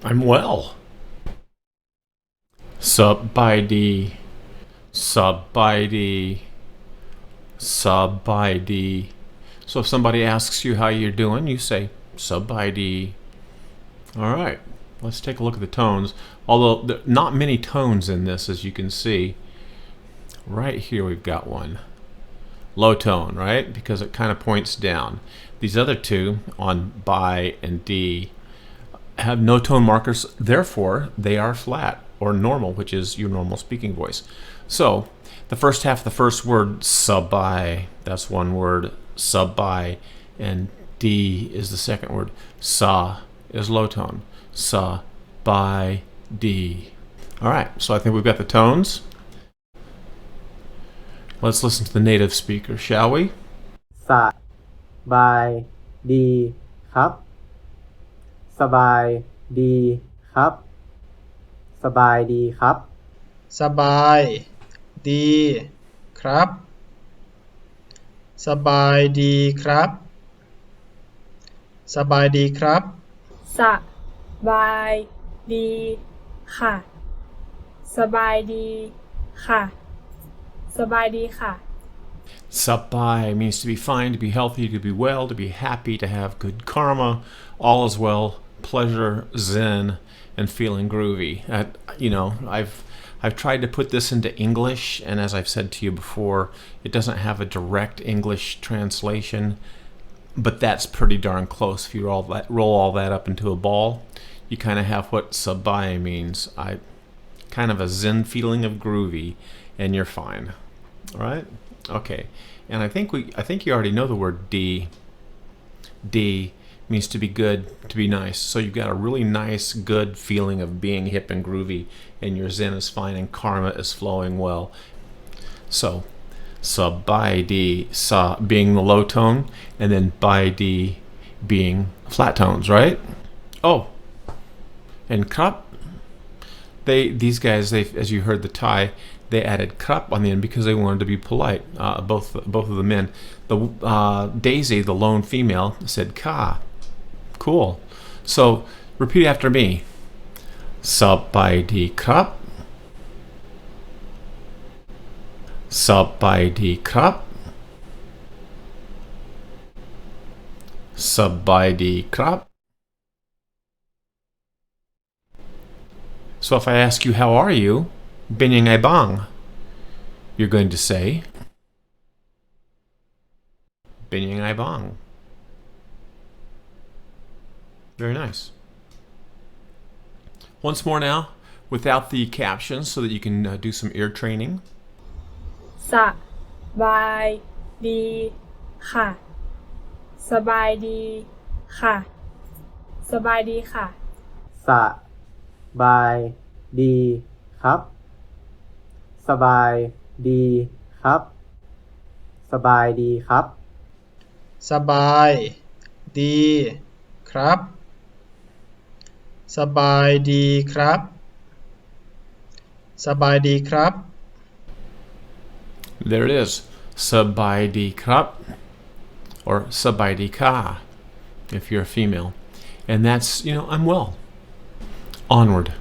I'm well. Subidi, subidi, subidi. So if somebody asks you how you're doing, you say subidi. All right, let's take a look at the tones. Although there are not many tones in this, as you can see. Right here we've got one. Low tone, right? Because it kind of points down. These other two on bi and D have no tone markers, therefore they are flat or normal, which is your normal speaking voice. So the first half of the first word, sabai, that's one word, sabai, and D is the second word. Sa is low tone. Sa, bi, D. All right, so I think we've got the tones. Let's listen to the native speaker, shall we? สบายดีครับสบายดีครับสบายดีครับสบายดีครับสบายดีครับสบายดีครับสบายดีค่ะสบายดีค่ะสบายดีค่ะ Sabai means to be fine, to be healthy, to be well, to be happy, to have good karma, all is well, pleasure, zen, and feeling groovy. I've tried to put this into English, and as I've said to you before, it doesn't have a direct English translation, but that's pretty darn close. If you roll all that up into a ball, you kind of have what sabai means. Kind of a zen feeling of groovy, and you're fine. All right? Okay. And I think you already know the word D. D means to be good, to be nice. So you've got a really nice, good feeling of being hip and groovy, and your zen is fine and karma is flowing well. So sabai D, sa being the low tone, and then bai D being flat tones, right? Oh, and krap, these guys, as you heard the Thai, they added krap on the end because they wanted to be polite. Both of the men. The Daisy, the lone female, said ka. Cool. So repeat after me. Sabai di krap. Sabai di krap. Sabai di krap. So if I ask you, how are you? Binyang ai bang. You're going to say, Binyang ai bang. Very nice. Once more now, without the captions, so that you can do some ear training. สบายดีค่ะสบายดีค่ะสบายดีค่ะสบายดีครับสบายดีครับสบายดีครับสบายดีครับสบายดีครับสบายดีครับ There it is. Sabai di krap, or sabai di ka, if you're a female. And that's, I'm well. Onward.